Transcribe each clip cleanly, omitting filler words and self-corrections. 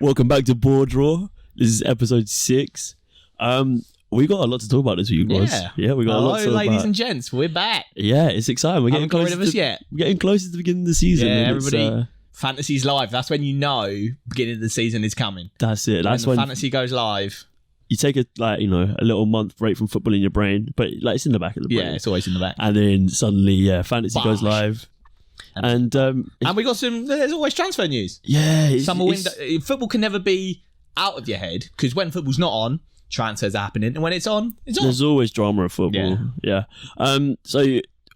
Welcome back to BoreDraw. This is episode 6. We got a lot to talk about this week, boys. Yeah, we got a lot to talk about. Ladies and gents, we're back. Yeah, it's exciting. We're getting closer. We're getting closer to the beginning of the season. Yeah, everybody. Fantasy's live. That's when you know beginning of the season is coming. That's it. That's when fantasy goes live. You take a little month break from football in your brain, but it's in the back of the brain. Yeah, it's always in the back. And then suddenly, fantasy goes live. And we got there's always transfer news. Yeah. Summer window. Football can never be out of your head, because when football's not on, transfers are happening, and when it's on, it's on. There's always drama of football. Yeah. So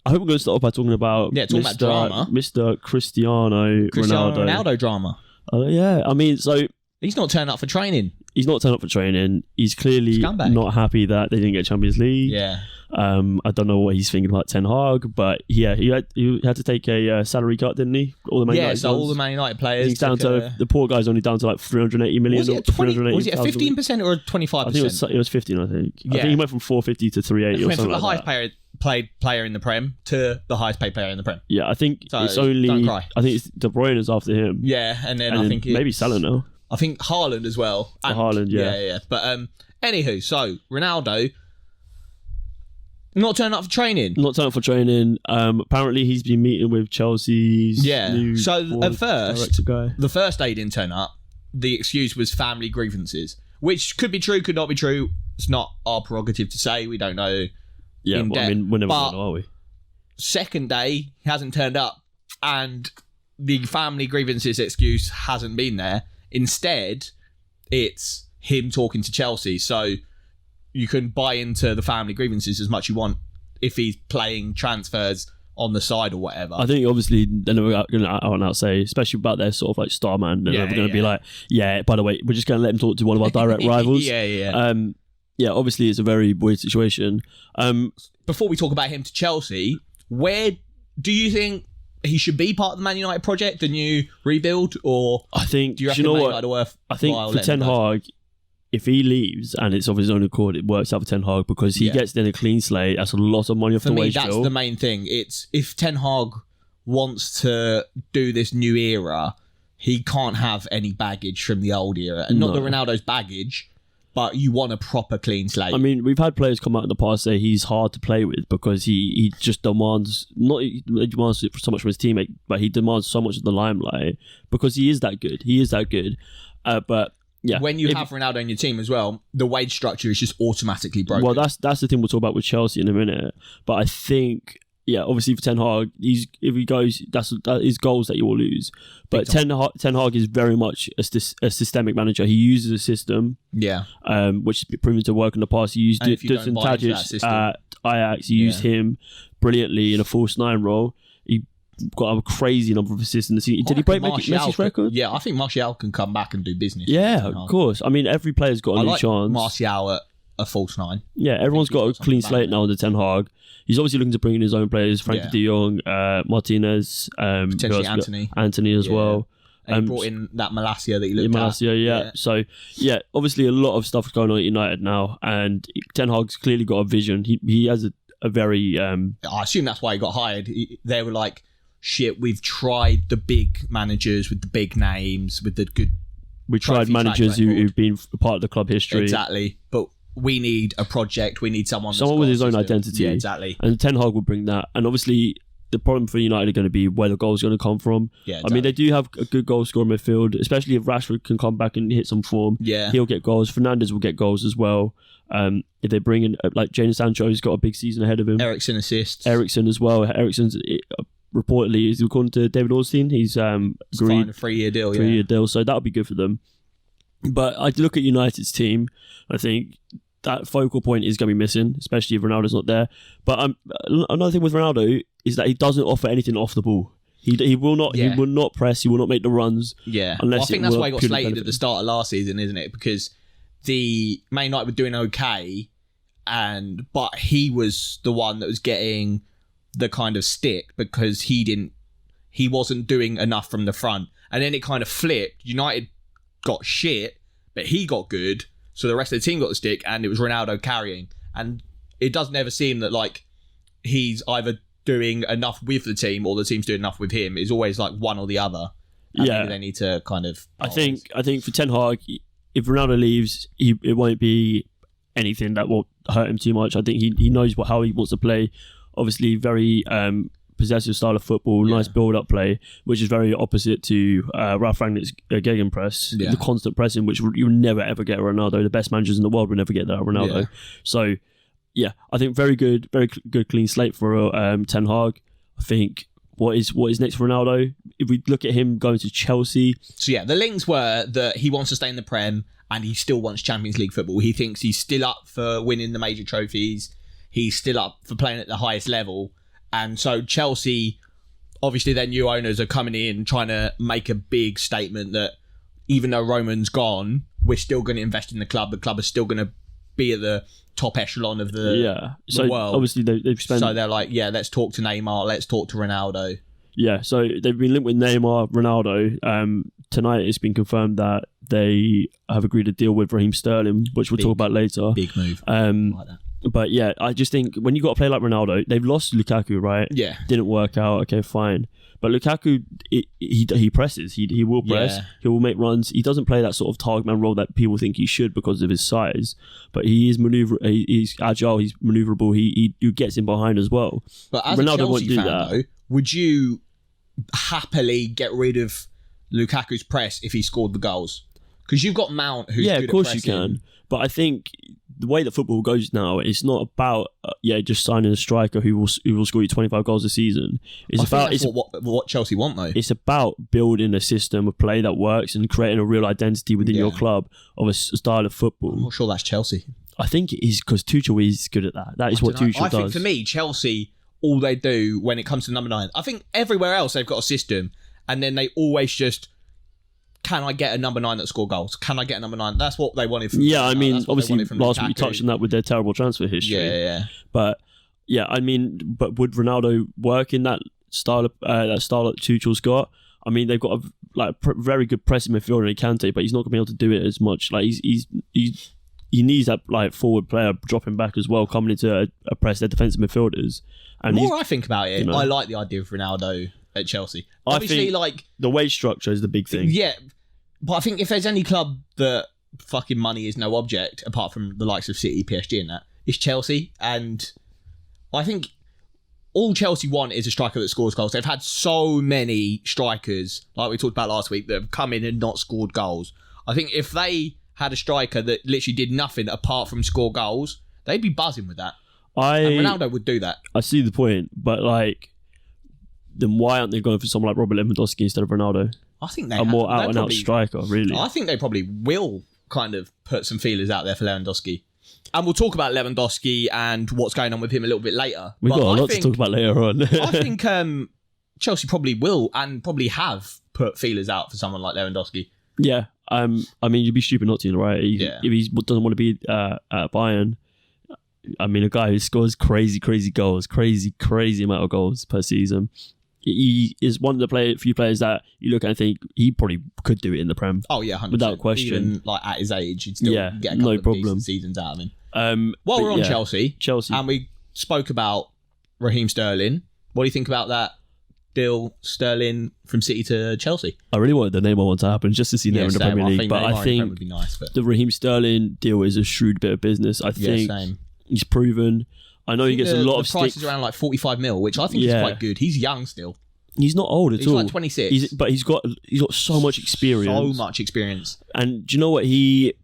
I hope we're going to start off by talking about about drama. Mr. Cristiano Ronaldo drama. Yeah, I mean, so he's not turned up for training. He's not turned up for training. He's clearly not happy that they didn't get Champions League. Yeah. I don't know what he's thinking about Ten Hag, but yeah, he had to take a salary cut, didn't he? All the Man United all the Man United players. He's down to the poor guy's only down to like 380 million. Was it a 15% or a 25%? I think it was 15. I think. Yeah. I think he went from 450 to 380. Went from the highest paid player in the Prem to the highest paid player in the Prem. Yeah, I think it's only. Don't cry. I think it's De Bruyne is after him. Yeah, and then I think maybe Salah now. I think Haaland as well. Haaland, yeah. Yeah. But anywho, so Ronaldo not turning up for training. Apparently, he's been meeting with Chelsea's new at first, guy. The first day he didn't turn up. The excuse was family grievances, which could be true, could not be true. It's not our prerogative to say. We don't know. Yeah, I mean, we're never going to know, are we? Second day, he hasn't turned up, and the family grievances excuse hasn't been there. Instead, it's him talking to Chelsea. So you can buy into the family grievances as much as you want if he's playing transfers on the side or whatever. I think obviously they're never going to out and out say, especially about their sort of like star man, they're never going to be like, by the way, we're just going to let him talk to one of our direct rivals. Obviously it's a very weird situation. Before we talk about him to Chelsea, where do you think he should be part of the Man United project, the new rebuild, or I think, do you reckon Man United are worth? I think for Ten Hag, if he leaves and it's of his own accord, it works out for Ten Hag because he gets then a clean slate. That's a lot of money off the wage bill. For me, that's the main thing. It's if Ten Hag wants to do this new era, he can't have any baggage from the old era, and not the Ronaldo's baggage. But you want a proper clean slate. I mean, we've had players come out in the past say he's hard to play with because he just demands he demands so much from his teammate, but he demands so much of the limelight because he is that good. But yeah, when you have Ronaldo in your team as well, the wage structure is just automatically broken. Well, that's the thing we'll talk about with Chelsea in a minute. But I think, obviously for Ten Hag, if he goes, that is goals that you will lose. But Ten Hag is very much a systemic manager. He uses a system, which has proven to work in the past. He used Dusan Tadic at Ajax. He used him brilliantly in a false 9 role. He got a crazy number of assists in the season. Did he break Messi's record? Yeah, I think Martial can come back and do business. Yeah, of course. I mean, every player's got a new chance. Martial at a false 9. Yeah, everyone's got a clean slate now under Ten Hag. He's obviously looking to bring in his own players, Frankie de Jong, Martinez, potentially Anthony as well. And he brought in that Malacia that he looked at. So, obviously a lot of stuff going on at United now, and Ten Hag's clearly got a vision. He has a very... I assume that's why he got hired. They were like, shit, we've tried the big managers with the big names, with the good... We tried managers who've been part of the club history. Exactly, but... we need a project. We need someone with his own identity. Yeah, exactly. And Ten Hag will bring that. And obviously, the problem for United are going to be where the goal's going to come from. Yeah, exactly. I mean, they do have a good goal scorer midfield, especially if Rashford can come back and hit some form. Yeah, he'll get goals. Fernandes will get goals as well. If they bring in like Jadon Sancho's got a big season ahead of him. Eriksen assists. Eriksen as well. Eriksen's reportedly, according to David Ornstein, he's agreed a 3-year deal. 3-year deal. So that'll be good for them. But I look at United's team. I think that focal point is going to be missing, especially if Ronaldo's not there. But another thing with Ronaldo is that he doesn't offer anything off the ball. He will not. Yeah. He will not press. He will not make the runs. Yeah, I think that's why he got slated at the start of last season, isn't it? Because the Man United were doing okay, but he was the one that was getting the kind of stick because he wasn't doing enough from the front, and then it kind of flipped. United got shit, but he got good. So the rest of the team got the stick, and it was Ronaldo carrying. And it does never seem that like he's either doing enough with the team or the team's doing enough with him. It's always like one or the other. And maybe they need to kind of... I think for Ten Hag, if Ronaldo leaves, it won't be anything that will hurt him too much. I think he knows how he wants to play. Obviously, very possessive style of football, nice build-up play, which is very opposite to Ralf Rangnick's gegenpress, the constant pressing, which you'll never ever get Ronaldo. The best managers in the world will never get that Ronaldo. Yeah. So, yeah, I think very good clean slate for Ten Hag. I think what is next for Ronaldo? If we look at him going to Chelsea, so the links were that he wants to stay in the Prem and he still wants Champions League football. He thinks he's still up for winning the major trophies. He's still up for playing at the highest level. And so Chelsea, obviously their new owners are coming in trying to make a big statement that even though Roman's gone, we're still going to invest in the club. The club is still going to be at the top echelon of the world. Obviously they've spent... So they're like, let's talk to Neymar, let's talk to Ronaldo. Yeah, so they've been linked with Neymar, Ronaldo. Tonight it's been confirmed that they have agreed a deal with Raheem Sterling, which we'll talk about later. Big move. Like that. But yeah, I just think when you got to play like Ronaldo, they've lost Lukaku, right? Yeah. Didn't work out. Okay, fine. But Lukaku, he presses. He will press. Yeah. He will make runs. He doesn't play that sort of target man role that people think he should because of his size. But he is he's agile. He's maneuverable. He gets in behind as well. But as Ronaldo a Chelsea fan, though, would you happily get rid of Lukaku's press if he scored the goals? Because you've got Mount, who's good at pressing. Yeah, of course you can. But I think the way that football goes now, it's not about just signing a striker who will score you 25 goals a season. That's what Chelsea want, though. It's about building a system of play that works and creating a real identity within your club of a style of football. I'm not sure that's Chelsea. I think it is because Tuchel is good at that. That is what Tuchel does. I think for me, Chelsea, all they do when it comes to number 9, I think everywhere else they've got a system, and then they always just, can I get a number 9 that score goals? Can I get a number 9? That's what they wanted from obviously last week we touched on that with their terrible transfer history. Yeah. But but would Ronaldo work in that style that Tuchel's got? I mean, they've got a very good pressing midfielder in Kante, but he's not going to be able to do it as much. Like he needs that forward player dropping back as well, coming into a press their defensive midfielders. And the more I think about it, I like the idea of Ronaldo at Chelsea. Obviously, I think the wage structure is the big thing. Yeah, but I think if there's any club that fucking money is no object, apart from the likes of City, PSG and that, it's Chelsea. And I think all Chelsea want is a striker that scores goals. They've had so many strikers, like we talked about last week, that have come in and not scored goals. I think if they had a striker that literally did nothing apart from score goals, they'd be buzzing with that. And Ronaldo would do that. I see the point, but then why aren't they going for someone like Robert Lewandowski instead of Ronaldo? I think they a more out-and-out striker, really. I think they probably will kind of put some feelers out there for Lewandowski. And we'll talk about Lewandowski and what's going on with him a little bit later. We've got a lot to talk about later on. I think Chelsea probably will and probably have put feelers out for someone like Lewandowski. Yeah. I mean, you'd be stupid not to, right? If he doesn't want to be at Bayern, I mean, a guy who scores crazy goals, crazy amount of goals per season. He is one of the few players that you look at and think he probably could do it in the Prem. Oh yeah, 100%. Without question. Even at his age, he'd still get a couple of decent seasons out of him. While we're on Chelsea, and we spoke about Raheem Sterling, what do you think about that deal, Sterling from City to Chelsea? I really wanted the Neymar one to happen just to see Neymar in the Premier League, but I think would be nice, the Raheem Sterling deal is a shrewd bit of business. I think he's proven. I know he gets a lot of stick. The price is around 45 mil, which I think is quite good. He's young still. He's not old at all. He's 26. But he's got so much experience. So much experience. And do you know what? He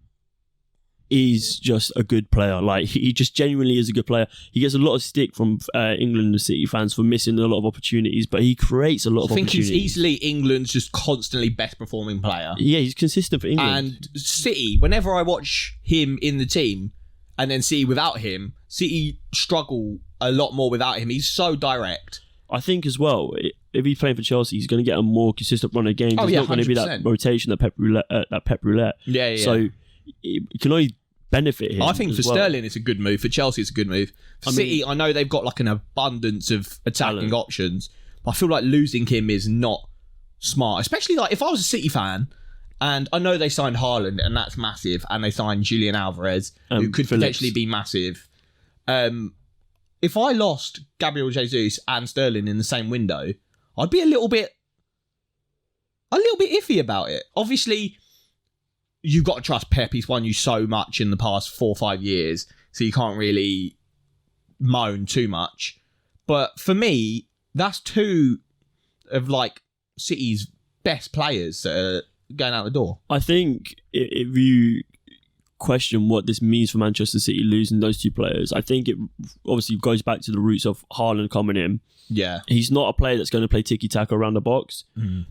is just a good player. He just genuinely is a good player. He gets a lot of stick from England and City fans for missing a lot of opportunities, but he creates a lot of opportunities. I think he's easily England's just constantly best performing player. Yeah, he's consistent for England. And City, whenever I watch him in the team, and then City without him, City struggle a lot more without him. He's so direct. I think as well, if he's playing for Chelsea, he's going to get a more consistent run of games. There's not going to be that rotation, that pep roulette. Yeah. So it can only benefit him. I think for Sterling, it's a good move. For Chelsea, it's a good move. For City, I know they've got an abundance of attacking options, but I feel like losing him is not smart. Especially if I was a City fan, and I know they signed Haaland, and that's massive, and they signed Julian Alvarez, who could potentially be massive. If I lost Gabriel Jesus and Sterling in the same window, I'd be a little bit a little bit iffy about it. Obviously, you've got to trust Pep. He's won you so much in the past 4 or 5 years, so you can't really moan too much. But for me, that's 2 of like City's best players that are going out the door. I think if you question what this means for Manchester City losing those 2 players, I think it obviously goes back to the roots of Haaland coming in. Yeah. He's not a player that's going to play tiki-taka around the box.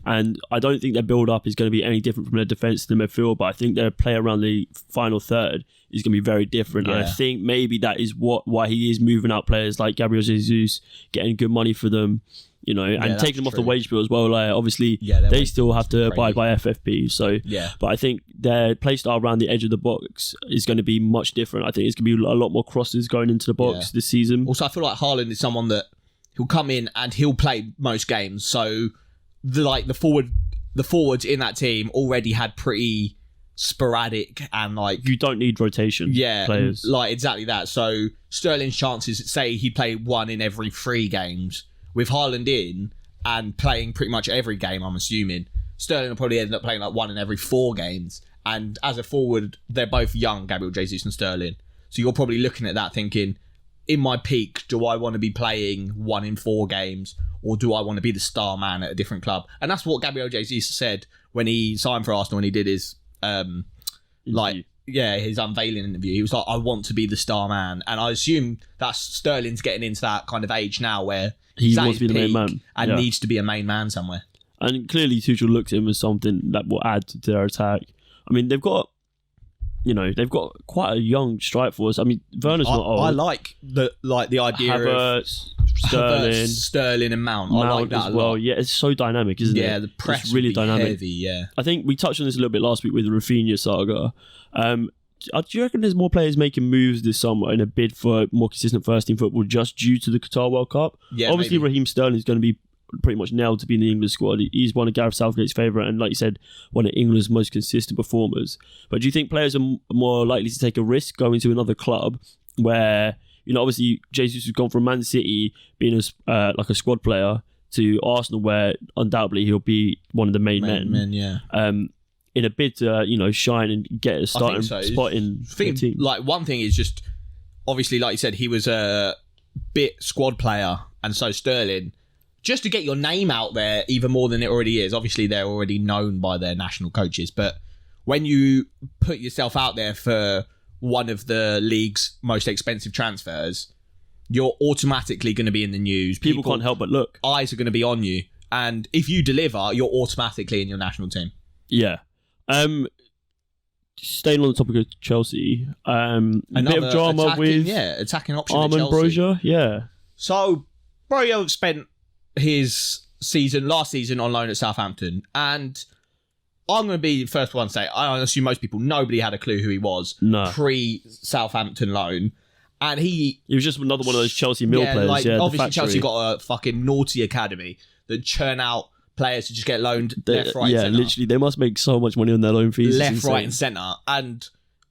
And I don't think their build-up is going to be any different from their defence to the midfield, but I think their play around the final third is going to be very different. Yeah. And I think maybe that is why he is moving out players like Gabriel Jesus, getting good money for them, you know, and taking them off the wage bill as well. Like, obviously, they still have to abide by FFP. So, but I think their play style around the edge of the box is going to be much different. I think it's going to be a lot more crosses going into the box this season. Also, I feel like Haaland is someone that he'll come in and he'll play most games. So, the forwards in that team already had pretty sporadic and like... You don't need rotation players. Like exactly that. So, Sterling's chances, say he'd play 1 in every 3 games. With Haaland in and playing pretty much every game, I'm assuming, Sterling will probably end up playing like 1 in every 4 games. And as a forward, they're both young, Gabriel Jesus and Sterling. So you're probably looking at that thinking, in my peak, do I want to be playing 1 in 4 games, or do I want to be the star man at a different club? And that's what Gabriel Jesus said when he signed for Arsenal, when he did his his unveiling interview. He was like, I want to be the star man. And I assume that Sterling's getting into that kind of age now where he wants to be the main man and needs to be a main man somewhere. And clearly Tuchel looked at him as something that will add to their attack. I mean, they've got quite a young strike force. I mean, Werner's not old. I like the idea Havertz, of Sterling and Mount. I like that as well. Yeah, it's so dynamic, isn't it? Yeah, the press is really dynamic. Heavy, yeah. I think we touched on this a little bit last week with the Rafinha saga. Do you reckon there's more players making moves this summer in a bid for more consistent first team football just due to the Qatar World Cup? Yeah, obviously, maybe. Raheem Sterling is going to be pretty much nailed to be in the England squad. He's one of Gareth Southgate's favourite and, like you said, one of England's most consistent performers. But do you think players are more likely to take a risk going to another club where, you know, obviously Jesus has gone from Man City being like a squad player to Arsenal, where undoubtedly he'll be one of the main men. Yeah. In a bid to, shine and get a starting spot in the team. Like, one thing is just, obviously, like you said, he was a bit squad player, and so Sterling, just to get your name out there even more than it already is. Obviously, they're already known by their national coaches, but when you put yourself out there for one of the league's most expensive transfers, you're automatically going to be in the news. People can't help but look. Eyes are going to be on you, and if you deliver, you're automatically in your national team. Yeah. Staying on the topic of Chelsea, a bit of drama with attacking option Armand Broja. Yeah. So Broja spent his last season on loan at Southampton, and I'm going to be the first one to say, I assume most people, nobody had a clue who he was pre-Southampton loan. And he was just another one of those Chelsea mill players. Like, obviously Chelsea got a fucking naughty academy that churn out players to just get loaned left, right, and centre. Yeah, literally, they must make so much money on their loan fees. Left, right, and centre. And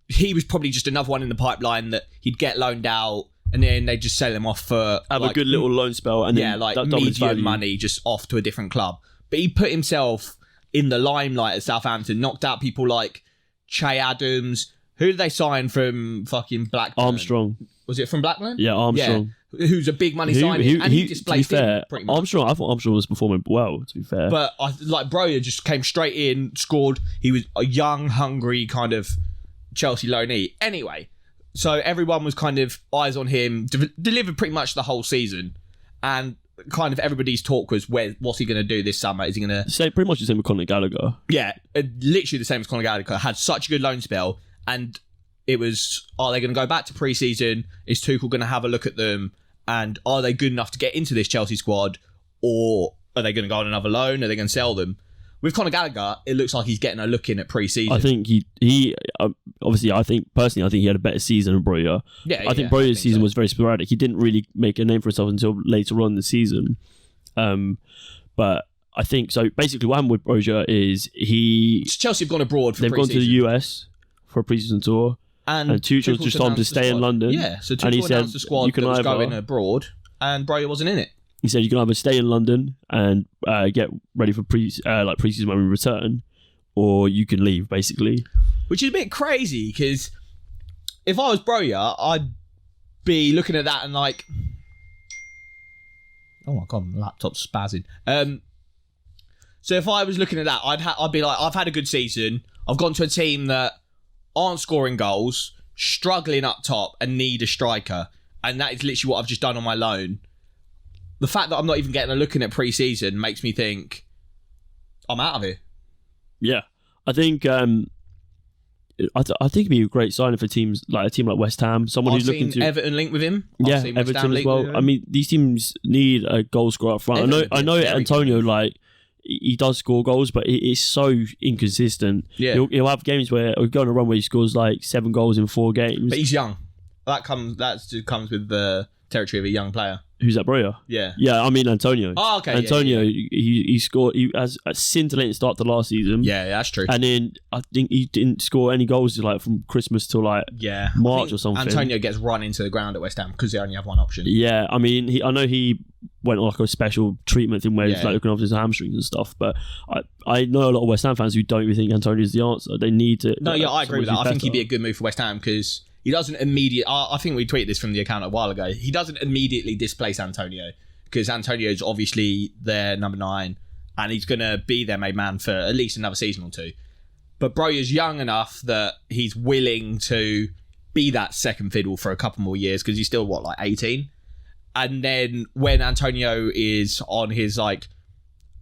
he was probably just another one in the pipeline that he'd get loaned out, and then they'd just sell him off for have a good little loan spell, and then medium money just off to a different club. But he put himself in the limelight at Southampton, knocked out people like Che Adams. Who did they sign from fucking Blackburn? Armstrong. Was it from Blackburn? Yeah, Armstrong. Yeah. Who's a big money signing, and he displayed to be fair, pretty much. Armstrong, I thought Armstrong was performing well, to be fair. But Broja just came straight in, scored. He was a young, hungry kind of Chelsea loanee. Anyway, so everyone was kind of eyes on him, delivered pretty much the whole season, and kind of everybody's talk was, what's he going to do this summer? Is he going to... Say pretty much the same with Conor Gallagher. Yeah, literally the same as Conor Gallagher. Had such a good loan spell, and it was, are they going to go back to pre-season? Is Tuchel going to have a look at them? And are they good enough to get into this Chelsea squad? Or are they going to go on another loan? Are they going to sell them? With Conor Gallagher, it looks like he's getting a look in at pre-season. I think he obviously, I think he had a better season than Broja. I think Broja's season was very sporadic. He didn't really make a name for himself until later on in the season. But I think, so basically what happened with Broja is Chelsea have gone abroad for pre-season. They've gone to the US for a pre-season tour. And Tuchel just told him to stay in London. Yeah, so Tuchel announced the squad that was going abroad, and Broja wasn't in it. He said you can either stay in London and get ready for pre-season when we return, or you can leave, basically. Which is a bit crazy, because if I was Broja, I'd be looking at that and like, oh my god, my laptop's spazzing. So if I was looking at that, I'd be like, I've had a good season. I've gone to a team that aren't scoring goals, struggling up top, and need a striker, and that is literally what I've just done on my loan. The fact that I'm not even getting a look in at pre-season makes me think I'm out of here. Yeah, I think it'd be a great signing for teams like a team like West Ham. Someone who's looking to Everton link with him. Yeah, Everton as well. I mean, these teams need a goal scorer up front. I know Antonio, like, he does score goals, but it's so inconsistent. Yeah, he'll have games where he'll go on a run where he scores like 7 goals in 4 games. But he's young. That comes with the territory of a young player. Who's that, Broja? Yeah. Yeah, I mean Antonio. Oh, okay. Antonio, he scored. He has a scintillating start to last season. Yeah, that's true. And then I think he didn't score any goals like from Christmas till like March or something. Antonio gets run into the ground at West Ham because they only have one option. Yeah, I mean, I know he went on like a special treatment thing where he's like looking after his hamstrings and stuff. But I know a lot of West Ham fans who don't even think Antonio is the answer. They need to. No, I agree with that. I think he'd be a good move for West Ham because he doesn't immediately. I think we tweeted this from the account a while ago. He doesn't immediately displace Antonio because Antonio's obviously their number 9 and he's going to be their main man for at least another season or 2. But Broja's young enough that he's willing to be that second fiddle for a couple more years because he's still, like 18? And then when Antonio is on his, like,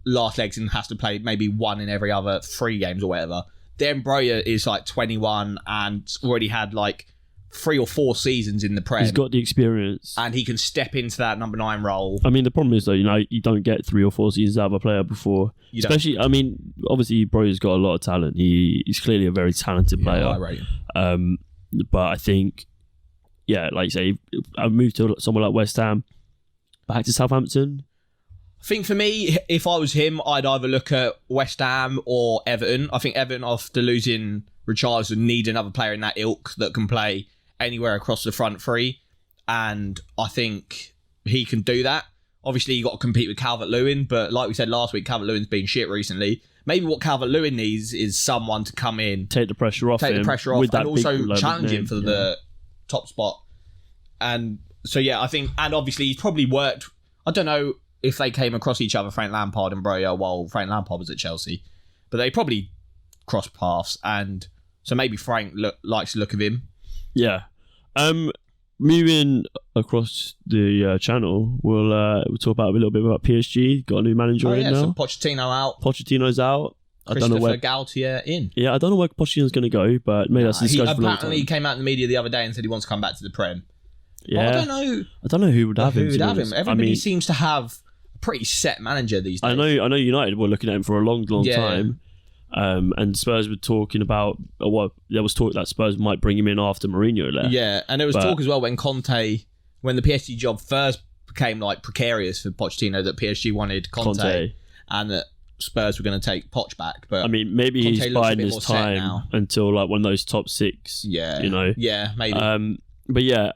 last legs and has to play maybe 1 in every other 3 games or whatever, then Broja is, like, 21 and already had, like, 3 or 4 seasons in the Prem. He's got the experience. And he can step into that number 9 role. I mean, the problem is, though, you don't get 3 or 4 seasons out of a player before. Especially, I mean, obviously, Broja's got a lot of talent. He's clearly a very talented player. I rate him. But I think, like you say, I moved to somewhere like West Ham, back to Southampton. I think for me, if I was him, I'd either look at West Ham or Everton. I think Everton, after losing Richarlison, need another player in that ilk that can play anywhere across the front 3, and I think he can do that. Obviously, you got to compete with Calvert-Lewin, but like we said last week, Calvert-Lewin's been shit recently. Maybe what Calvert-Lewin needs is someone to come in, take the pressure off, and also challenge him for the top spot. And so, I think, and obviously he's probably worked. I don't know if they came across each other, Frank Lampard and Broja, while Frank Lampard was at Chelsea, but they probably crossed paths, and so maybe Frank likes the look of him. Yeah. Moving across the channel, we'll talk about a little bit about PSG. Got a new manager in now. So Pochettino out. Pochettino's out. I don't know where Galtier in. Yeah, I don't know where Pochettino's going to go, but maybe that's a discussion for a long time. Apparently, he came out in the media the other day and said he wants to come back to the Prem. Yeah, well, I don't know who would have him. Everybody seems to have a pretty set manager these days. I know United were looking at him for a long time. And Spurs were talking about, there was talk that Spurs might bring him in after Mourinho left. Yeah, and there was talk as well when the PSG job first became like precarious for Pochettino, that PSG wanted Conte. And that Spurs were going to take Poch back. But I mean, maybe Conte he's biding his time until like one of those top 6. Yeah, Yeah, maybe. But yeah,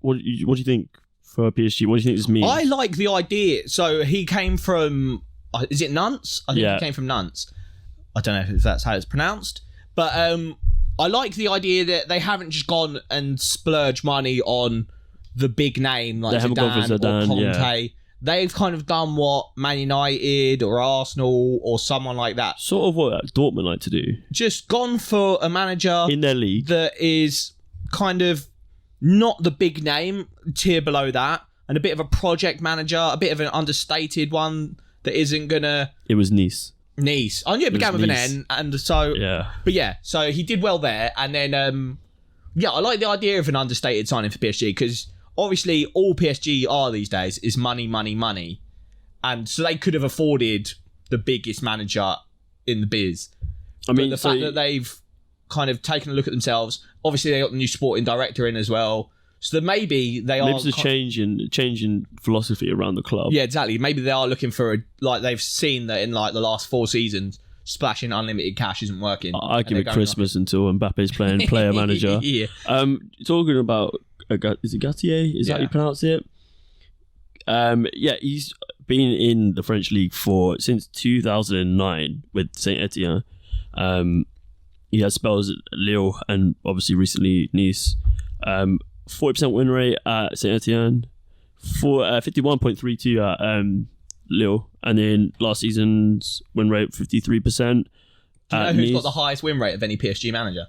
what do you think for PSG? What do you think this means? I like the idea. So he came from, is it Nantes? I think he came from Nantes. I don't know if that's how it's pronounced. But I like the idea that they haven't just gone and splurged money on the big name like Zidane or Conte. Yeah. They've kind of done what Man United or Arsenal or someone like that. Sort of what Dortmund like to do. Just gone for a manager in their league that is kind of not the big name, tier below that, and a bit of a project manager, a bit of an understated one that isn't gonna... It was Nice. I knew it began with an N, and so... Yeah. But so he did well there, and then, I like the idea of an understated signing for PSG, because obviously all PSG are these days is money, money, money. And so they could have afforded the biggest manager in the biz. I mean, the fact that they've kind of taken a look at themselves, obviously they got the new sporting director in as well, so that maybe they are... Maybe it's a change in philosophy around the club. Yeah, exactly. Maybe they are looking for they've seen that in like the last 4 seasons, splashing unlimited cash isn't working. I give it Christmas until Mbappe's playing player manager. Yeah. Talking about, is it Gatier? Is that how you pronounce it? He's been in the French league since 2009 with Saint Etienne. He has spells at Lille and obviously recently Nice. 40% win rate at Saint Etienne, 51.32 at Lille, and then last season's win rate 53%. Do you know who's got the highest win rate of any PSG manager?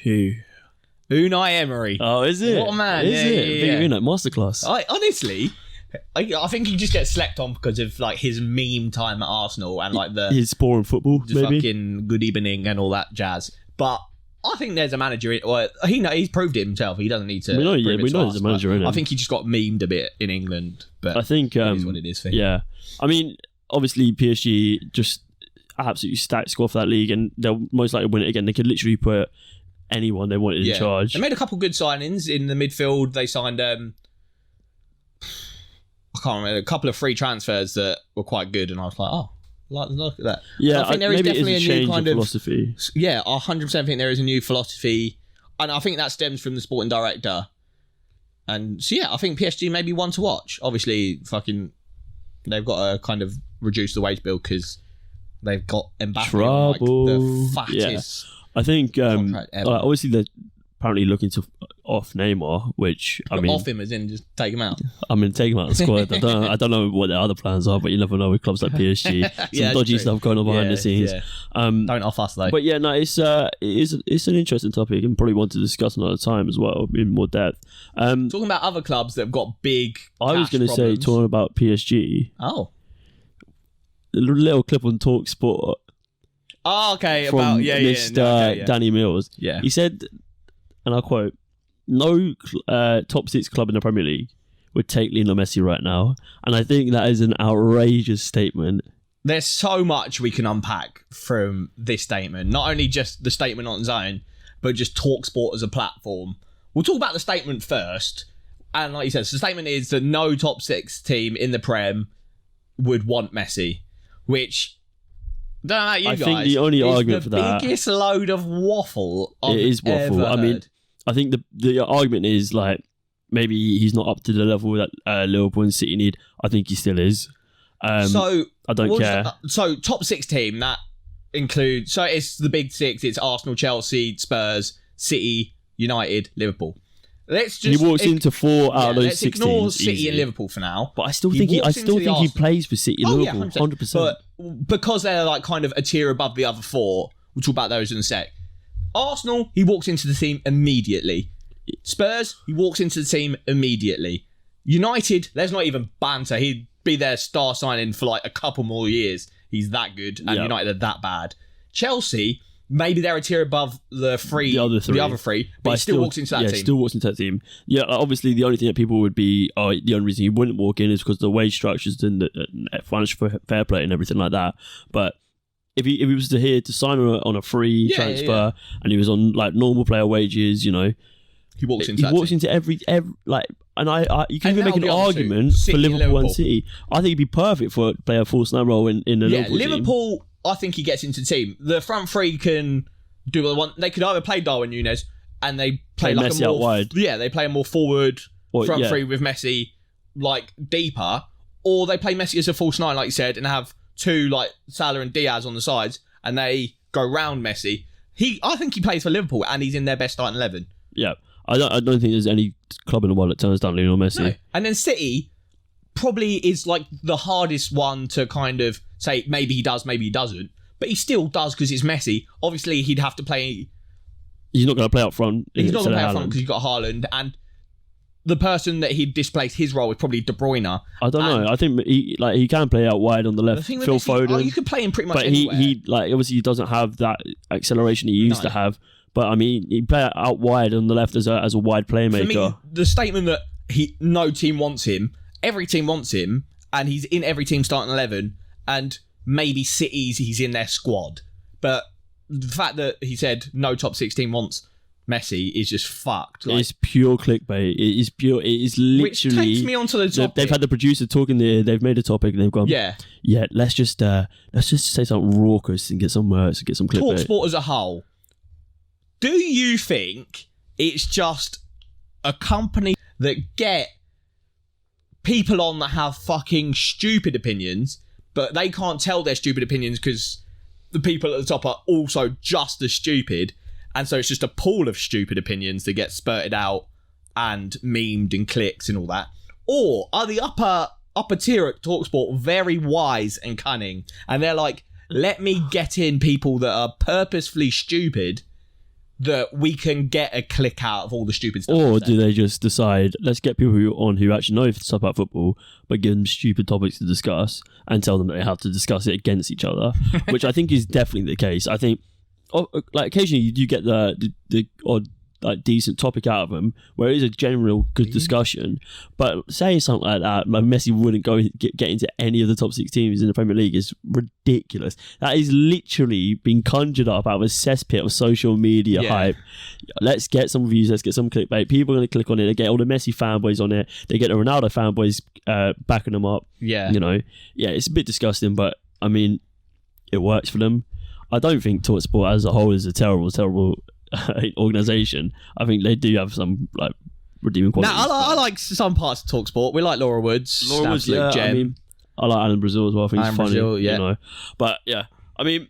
Who? Unai Emery. Oh, is it? What a man. Is it? Yeah. Unai, masterclass. Honestly, I think he just gets slept on because of like his meme time at Arsenal and like his boring football, maybe. Fucking good evening and all that jazz. But I think there's a manager. He's proved it himself. He doesn't need to. We know there's a manager in him. I think he just got memed a bit in England. But I think it is what it is for him. Yeah, I mean, obviously PSG just absolutely stacked squad for that league, and they'll most likely win it again. They could literally put anyone they wanted in charge. They made a couple good signings in the midfield. They signed I can't remember, a couple of free transfers that were quite good, and I was like, oh, look at that. Yeah, so I think there is definitely a new kind of philosophy. Yeah, I 100% think there is a new philosophy, and I think that stems from the sporting director. And so yeah, I think PSG may be one to watch. Obviously, they've got to kind of reduce the wage bill because they've got Mbappe on like the fattest. Yeah. I think obviously they're apparently looking to off Neymar, which I mean, off him as in just take him out. I mean, take him out of the squad. I don't know what their other plans are, but you never know with clubs like PSG. Some dodgy stuff going on behind the scenes. Yeah. Don't off us though. But yeah, no, it's an interesting topic and probably one to discuss another time as well in more depth. Talking about other clubs that have got big. I was going to say talking about PSG. Oh, a little clip on Talk Sport. Oh, okay. From Danny Mills. Yeah, he said, and I quote, "No top 6 club in the Premier League would take Lionel Messi right now," and I think that is an outrageous statement. There's so much we can unpack from this statement. Not only just the statement on its own, but just TalkSport as a platform. We'll talk about the statement first. And like you said, so the statement is that no top 6 team in the Prem would want Messi, which, don't know about you guys, think the only argument for that, the biggest load of waffle I've it is waffle. ever heard. I mean, I think the argument is like maybe he's not up to the level that Liverpool and City need. I think he still is. So I don't care. So top 6 team that includes, so it's the big 6. It's Arsenal, Chelsea, Spurs, City, United, Liverpool. Let's just he walks into 4 out of those 6 teams. Let's ignore City and Liverpool for now. But I still think he plays for City and Liverpool, 100%. But because they're like kind of a tier above the other 4, we'll talk about those in a sec. Arsenal, he walks into the team immediately. Spurs, he walks into the team immediately. United, there's not even banter. He'd be their star signing for like a couple more years. He's that good, and United are that bad. Chelsea, maybe they're a tier above the other three, but he still walks into that team. Still walks into that team. Yeah, obviously the only thing that people would be, the only reason he wouldn't walk in is because of the wage structures and the financial fair play and everything like that. But if he was to sign on a free transfer and he was on like normal player wages, you know, he walks into every like, and you can even make an argument for Liverpool and City. I think he'd be perfect for play a false nine role in the Liverpool team. Liverpool, I think he gets into the team. The front three can do what they want. They could either play Darwin Núñez and they play like Messi a more out wide. Yeah, they play a more forward front three with Messi like deeper, or they play Messi as a false nine, like you said, and have 2 like Salah and Diaz on the sides, and they go round Messi. I think he plays for Liverpool, and he's in their best starting 11. Yeah, I don't think there's any club in the world that turns down Lionel Messi. No. And then City probably is like the hardest one to kind of say maybe he does, maybe he doesn't, but he still does because it's Messi. Obviously, he'd have to play. He's not going to play up front. He's not going to play up front because you've got Haaland, and the person that he'd displace his role is probably De Bruyne. I don't know. I think he can play out wide on the left. Phil Foden. You could play him pretty much but anywhere. he obviously he doesn't have that acceleration he used to have. But I mean, he play out wide on the left as a wide playmaker. For me, the statement that no team wants him, every team wants him, and he's in every team starting 11, and maybe City's he's in their squad. But the fact that he said no top 6 team wants Messi is just fucked. Like, it's pure clickbait. It is pure. It is literally. Which takes me onto the topic. They've had the producer talking there. They've made a topic and they've gone. Yeah. Let's just say something raucous and get some clickbait. TalkSport as a whole. Do you think it's just a company that get people on that have fucking stupid opinions, but they can't tell their stupid opinions because the people at the top are also just as stupid. And so it's just a pool of stupid opinions that get spurted out and memed and clicks and all that. Or are the upper tier at TalkSport very wise and cunning? And they're like, let me get in people that are purposefully stupid that we can get a click out of all the stupid stuff. Or do they just decide, let's get people who actually know stuff about football, but give them stupid topics to discuss and tell them that they have to discuss it against each other, which I think is definitely the case. I think, like, occasionally you do get the odd, like, decent topic out of them where it is a general good discussion, but saying something like that, like Messi wouldn't get into any of the top 6 teams in the Premier League, is ridiculous. That is literally being conjured up out of a cesspit of social media hype. Let's get some views, let's get some clickbait. People are going to click on it. They get all the Messi fanboys on it, they get the Ronaldo fanboys backing them up. It's a bit disgusting, but I mean, it works for them. I don't think TalkSport as a whole is a terrible organisation. I think they do have some, like, redeeming qualities. Now, I like some parts of TalkSport. We like Laura Woods. Laura Woods, gem. I mean, I like Alan Brazil as well. I think he's funny. Brazil, you know. But yeah, I mean,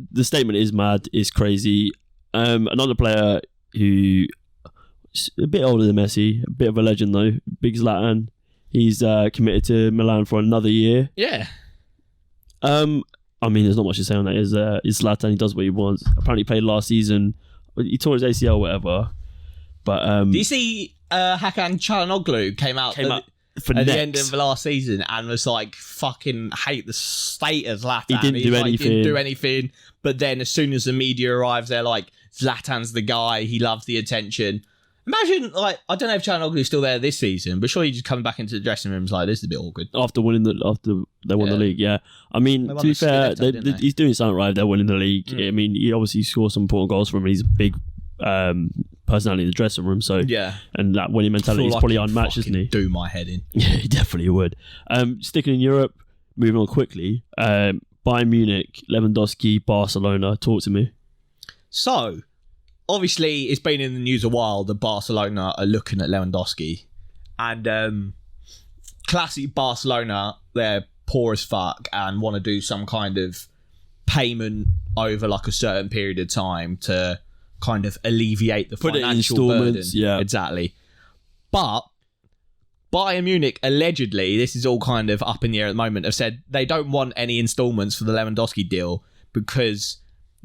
the statement is mad, is crazy. Another player who is a bit older than Messi, a bit of a legend though, big Zlatan. He's committed to Milan for another year. Yeah. I mean, there's not much to say on that. Is Zlatan? He does what he wants. Apparently, he played last season. He tore his ACL, or whatever. But do you see Hakan Çalhanoğlu came out at the end of last season and was like, fucking hate the state of Zlatan. He didn't do anything. But then as soon as the media arrives, they're like, Zlatan's the guy. He loves the attention. Imagine, like, I don't know if Çalhanoğlu's still there this season, but surely just coming back into the dressing room is like, this is a bit awkward. After they won the league, yeah. I mean, to be fair, he's doing something right. They're winning the league. I mean, he obviously scored some important goals for him. He's a big personality in the dressing room. So and that winning mentality is probably unmatched, isn't he? Do my head in. Yeah, he definitely would. Sticking in Europe, moving on quickly. Bayern Munich, Lewandowski, Barcelona. Talk to me. So, obviously, it's been in the news a while that Barcelona are looking at Lewandowski. And classic Barcelona, they're poor as fuck and want to do some kind of payment over like a certain period of time to kind of alleviate the financial burden. Yeah. Exactly. But Bayern Munich, allegedly, this is all kind of up in the air at the moment, have said they don't want any installments for the Lewandowski deal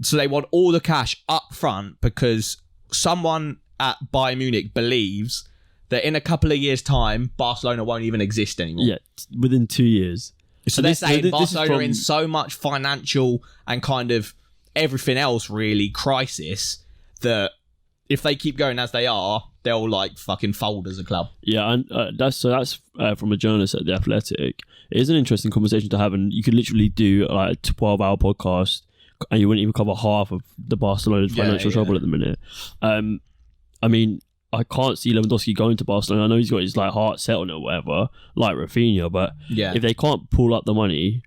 so they want all the cash up front because someone at Bayern Munich believes that in a couple of years' time, Barcelona won't even exist anymore. Yeah, within 2 years. So they're saying Barcelona are in so much financial and kind of everything else, really, crisis, that if they keep going as they are, they'll like fucking fold as a club. Yeah, and that's from a journalist at The Athletic. It is an interesting conversation to have, and you could literally do like a 12-hour podcast and you wouldn't even cover half of the Barcelona financial trouble at the minute. I mean, I can't see Lewandowski going to Barcelona. I know he's got his like heart set on it or whatever, like Rafinha, but if they can't pull up the money,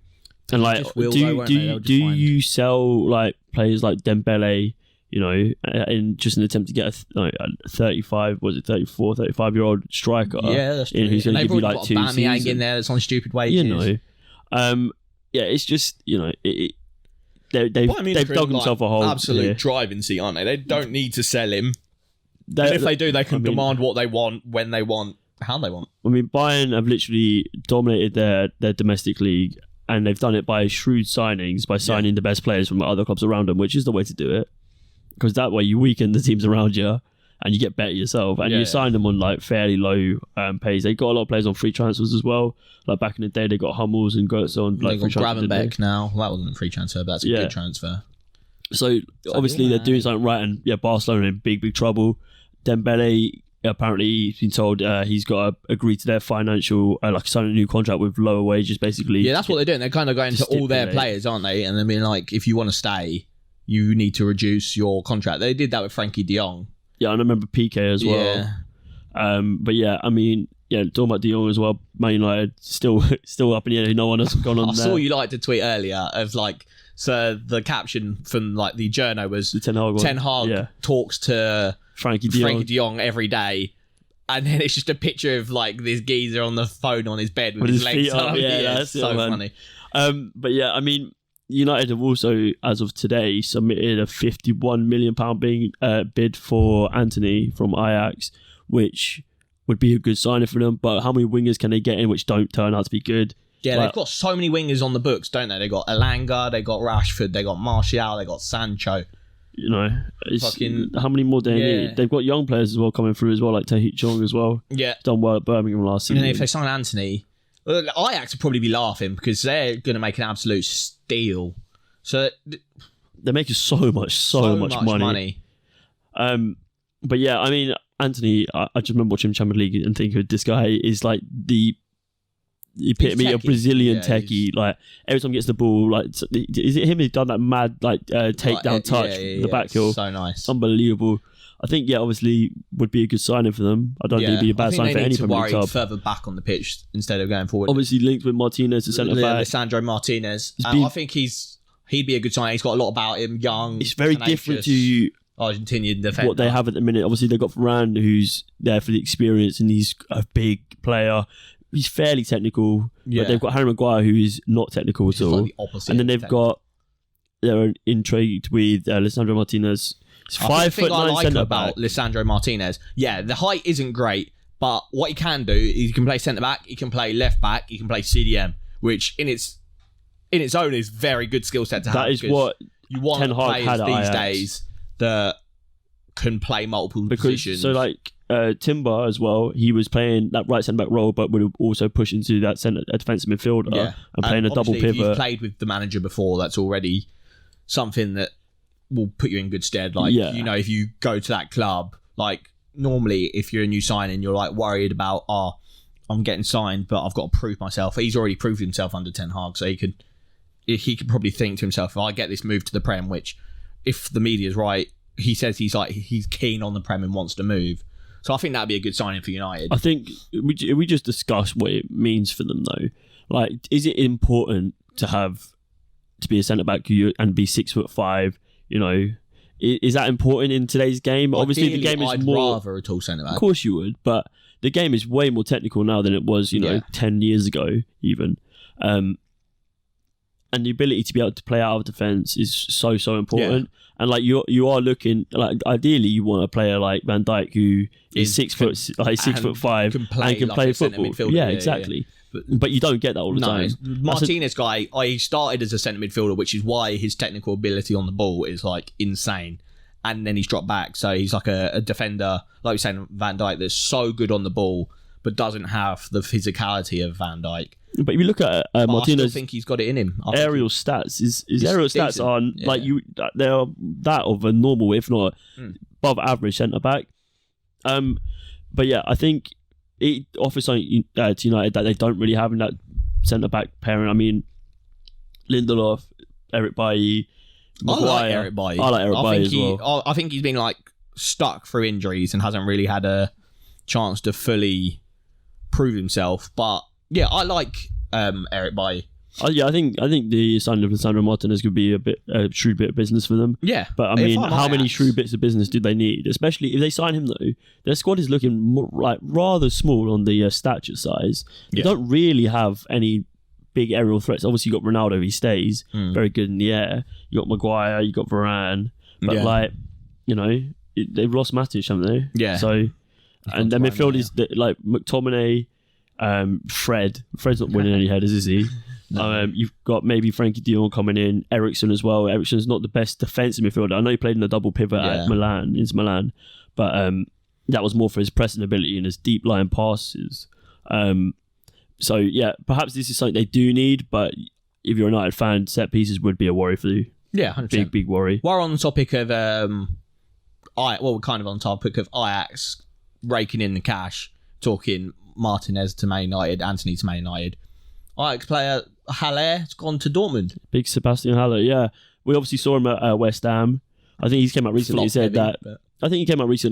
and like, do you sell like players like Dembele, you know, in just an attempt to get a 35-year-old striker? Yeah, that's true. Who's going to give you like 2 seasons in there that's on stupid wages. You know, it's just, you know, they've dug themselves a hole. Absolute driving seat, aren't they? They don't need to sell him. And if they do, they can demand what they want, when they want, how they want. I mean, Bayern have literally dominated their domestic league, and they've done it by shrewd signings, by signing the best players from other clubs around them, which is the way to do it. Because that way you weaken the teams around you, and you get better yourself, and you sign them on like fairly low pays. They got a lot of players on free transfers as well. Like back in the day, they got Hummels and Goetz on like free transfers. Gravenberch now. Well, that wasn't a free transfer, but that's a good transfer. So obviously they're doing something right, and Barcelona in big trouble. Dembele, apparently he's been told he's got to agree to their financial, sign a new contract with lower wages, basically. Yeah, that's what they're doing. They're kind of going to all their players, aren't they? And they're being like, if you want to stay, you need to reduce your contract. They did that with Frankie de Jong. Yeah, I remember PK as well. Yeah. But yeah, I mean, talking about de Jong as well, Man United still up in the air. No one has gone on I saw you liked a tweet earlier of like, so the caption from like the journo was the Ten Hag talks to Frankie de Jong every day, And then it's just a picture of like this geezer on the phone on his bed with his legs feet up. up. Yeah, that's so funny. But yeah, I mean, United have also, as of today, submitted a £51 million bid for Anthony from Ajax, which would be a good signing for them. But how many wingers can they get in which don't turn out to be good? Yeah, they've got so many wingers on the books, don't they? They got Elanga, they got Rashford, they got Martial, they got Sancho. How many more do they need? They've got young players as well coming through as well, like Tahith Chong as well. Yeah, done well at Birmingham last season. And then if they sign Anthony, Ajax would probably be laughing because they're going to make an absolute steal. So they're making so much money. But yeah, I mean, Anthony, I just remember watching Champions League and thinking this guy is like the epitome of Brazilian techie. Like every time he gets the ball, like is it him who's done that mad takedown touch, the back heel? So nice, unbelievable. I think obviously would be a good signing for them. I don't think it'd be a bad sign for any Premier League club. Further back on the pitch instead of going forward. Obviously linked with Martinez, the centre back, Lisandro Martinez. I think he'd be a good sign. He's got a lot about him. Young. It's very different to Argentinian defender. What they have at the minute. Obviously they've got Varane, who's there for the experience, and he's a big player. He's fairly technical, but they've got Harry Maguire, who is not technical at all. Like the opposite, and then they've got they're intrigued with Lisandro Martinez. He's 5'9" centre back. What I like about Lisandro Martinez, the height isn't great, but what he can do is he can play centre back, he can play left back, he can play CDM, which in its own is very good skill set to have. That is what you want players these days that can play multiple positions. So like Timber as well, he was playing that right centre back role, but would also push into that defensive midfielder and playing a double pivot. If you've played with the manager before, that's already something that will put you in good stead. Like if you go to that club, like normally if you're a new signing, you're like worried about I'm getting signed, but I've got to prove myself. He's already proved himself under Ten Hag, so he could probably think to himself, if I get this move to the Prem, which if the media's right, he says he's keen on the Prem and wants to move. So I think that'd be a good signing for United. I think we just discussed what it means for them though. Like, is it important to be a centre back and be 6'5"? Is that important in today's game? Obviously, the game is I'd more. rather a tall centre back. Of course, you would, but the game is way more technical now than it was, 10 years ago, even. And the ability to be able to play out of defence is so important. And like you are looking like ideally you want a player like Van Dijk who is 6'5" and can play football. Yeah, exactly. But you don't get that all the time. Martinez guy, he started as a centre midfielder, which is why his technical ability on the ball is like insane. And then he's dropped back, so he's like a defender, like you're saying, Van Dijk, that's so good on the ball, but doesn't have the physicality of Van Dijk. But if you look at Martinez, I still think he's got it in him. Aerial stats, his aerial stats are they are that of a normal, if not above average centre back. But yeah, I think it offers something to United that they don't really have in that centre back pairing. I mean, Lindelof, Eric Bailly, Maguire. I like Eric Bailly as well. I think he's been like stuck through injuries and hasn't really had a chance to fully prove himself. But yeah, I like Eric Bailly. I think the signing of Lisandro Martinez could be a shrewd bit of business for them. Yeah, but I mean, how many shrewd bits of business do they need? Especially if they sign him though, their squad is looking rather small on the stature size. They don't really have any big aerial threats. Obviously, you got Ronaldo; he stays very good in the air. You got Maguire, you got Varane, but they've lost Matic, haven't they? Yeah. So, and their midfield is like McTominay. Fred's not winning any headers, is he? No. You've got maybe Frankie de Jong coming in, Eriksen as well. Eriksen's not the best defensive midfielder. I know he played in a double pivot at Milan, but that was more for his pressing ability and his deep line passes. So yeah, perhaps this is something they do need, but if you're a United fan, set pieces would be a worry for you. Yeah, 100%. Big worry. While on the topic of we're kind of on topic of Ajax raking in the cash, talking Martinez to Man United, Anthony to Man United. Ajax player Haller has gone to Dortmund. Big Sebastian Haller, yeah. We obviously saw him at West Ham. I think he came out recently. He said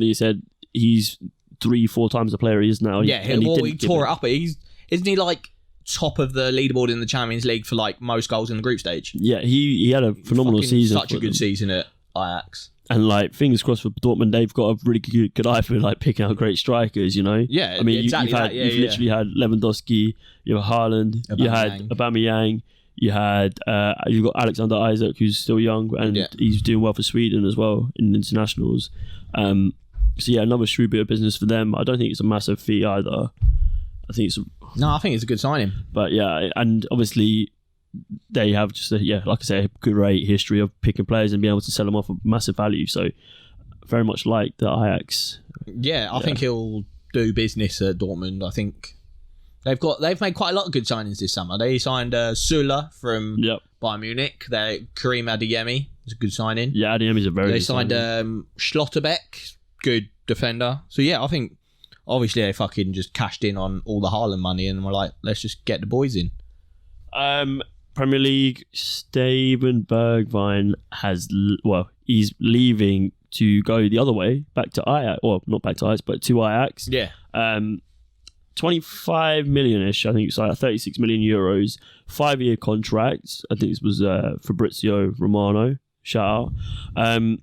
he said he's 3-4 times the player he is now. Yeah, he tore it up. Isn't he like top of the leaderboard in the Champions League for like most goals in the group stage? Yeah, he had a phenomenal season. Such a good season at Ajax. And like fingers crossed for Dortmund, they've got a really good eye for like picking out great strikers. You know, Yeah, I mean, exactly you've literally had Lewandowski, you have Haaland, you had Aubameyang, you've got Alexander Isak, who's still young and he's doing well for Sweden as well in internationals. So yeah, another shrewd bit of business for them. I don't think it's a massive fee either. I think it's a good signing. But yeah, and obviously they have just like I say, a great history of picking players and being able to sell them off for massive value. So very much like the Ajax. Yeah, I think he'll do business at Dortmund. I think they've made quite a lot of good signings this summer. They signed Süle from Bayern Munich. Karim Adeyemi is a good signing. Yeah, Adeyemi's a very good signing. They signed Schlotterbeck, good defender. So yeah, I think obviously they fucking just cashed in on all the Haaland money and were like, let's just get the boys in. Premier League, Steven Bergwijn he's leaving to go the other way, back to Ajax, or not back to Ajax, but to Ajax. Yeah. 25 million-ish, I think it's like 36 million euros, 5-year contract. I think this was Fabrizio Romano, shout out.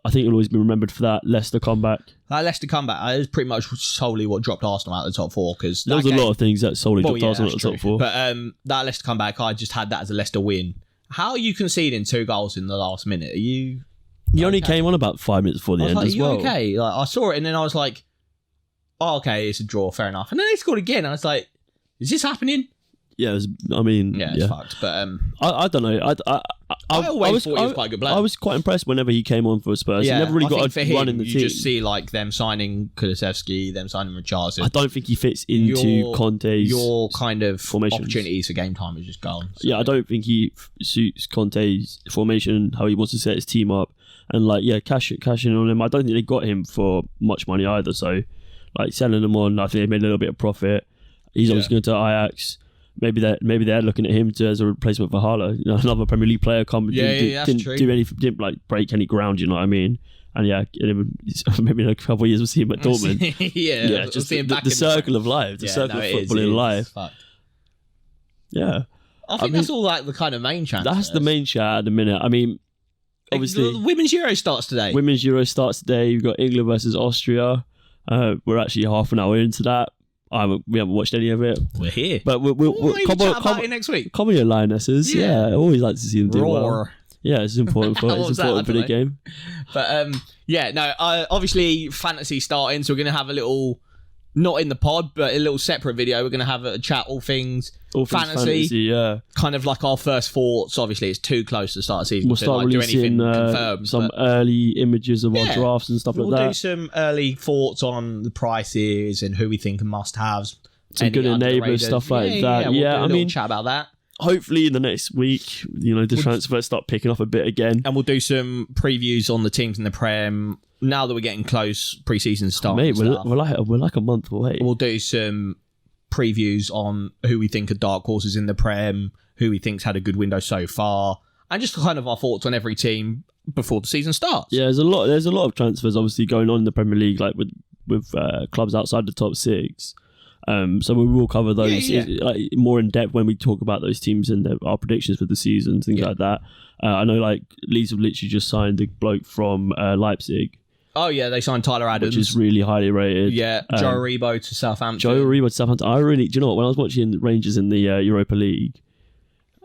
I think he'll always be remembered for that Leicester comeback. That Leicester comeback is pretty much solely what dropped Arsenal out of the top four. Because there was a lot of things that solely dropped Arsenal out of the top four. But that Leicester comeback, I just had that as a Leicester win. How are you conceding 2 goals in the last minute? Are you... He only came on about 5 minutes before the end as well. Okay, like, I saw it and then I was like, oh, okay, it's a draw, fair enough. And then they scored again. I was like, is this happening? Yeah, it's fucked. But I don't know. I always thought he was quite a good player. I was quite impressed whenever he came on for Spurs. He never really got a run in the team. You just see like them signing Kulusevski, them signing Richarlison. I don't think he fits into Conte's kind of formations. Opportunities for game time is just gone. So. Yeah, I don't think he suits Conte's formation, how he wants to set his team up, and like cash in on him. I don't think they got him for much money either. So like selling him on, I think they made a little bit of profit. He's obviously going to Ajax. Maybe they're looking at him as a replacement for Haaland. You know, another Premier League player didn't like break any ground. You know what I mean? And maybe in a couple of years we'll see him at Dortmund. Just the circle of life, the circle of football in life. Yeah, I think that's all like the kind of main chat. That's the main chat at the minute. I mean, obviously, the Women's Euro starts today. You've got England versus Austria. We're actually half an hour into that. We haven't watched any of it. We're here. But we'll chat about it next week. Come on, your Lionesses. Yeah, I always like to see them do well. Yeah, it's important for the game. But obviously fantasy starting, so we're going to have a little, not in the pod, but a little separate video. We're going to have a chat all things fantasy. Yeah. Kind of like our first thoughts. Obviously, it's too close to start the season. We'll start releasing some early images of our drafts and stuff like that. We'll do some early thoughts on the prices and who we think are must-haves. Some good enablers, stuff like that. We'll do a chat about that. Hopefully in the next week, the transfers start picking up a bit again. And we'll do some previews on the teams in the Prem. Now that we're getting close, pre-season start. Mate, we're like a month away. We'll do some previews on who we think are dark horses in the Prem, who we think's had a good window so far, and just kind of our thoughts on every team before the season starts. Yeah, there's a lot of transfers obviously going on in the Premier League, like with clubs outside the top 6. So we will cover those like, more in depth when we talk about those teams and our predictions for the season, things like that. I know like Leeds have literally just signed a bloke from Leipzig. Oh yeah, they signed Tyler Adams, which is really highly rated. Yeah, Joe Aribo to Southampton. Do you know what? When I was watching Rangers in the Europa League,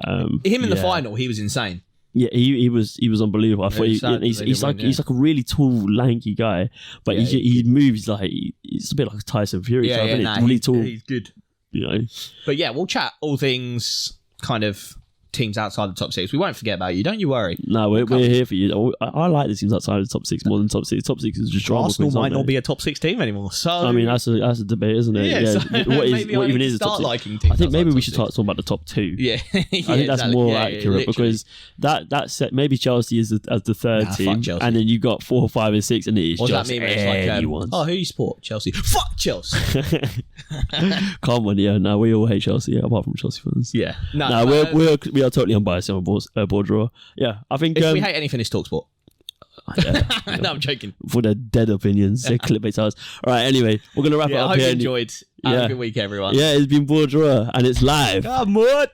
him in the final, he was insane. Yeah, he was unbelievable. I thought he's like a really tall, lanky guy, but he moves like he's a bit like Tyson Fury. Really tall. He's good. You know. But yeah, we'll chat all things kind of teams outside the top 6. We won't forget about you. Don't you worry. No, we're here for you. I like the teams outside the top 6 more than top 6. Top 6 is just drama. Arsenal might not be a top 6 team anymore. So I mean, that's a debate, isn't it? Yeah. So what even is a top 6? I think maybe we should start talking about the top 2. Yeah, I think that's more accurate because that set maybe Chelsea is as the third team, and then you got 4, 5, and 6, and it is just anyone. Who you support? Chelsea. Fuck Chelsea. Come on, yeah. No, we all hate Chelsea, apart from Chelsea fans. Yeah. No, we are totally unbiased on BoreDraw. Yeah, I think if we hate anything, it's TalkSport. No, I'm joking. For their dead opinions, they're clickbait tires. All right, anyway, we're gonna wrap it up I hope here. you enjoyed. Have a good week, everyone. Yeah, it's been BoreDraw and it's live. Come on.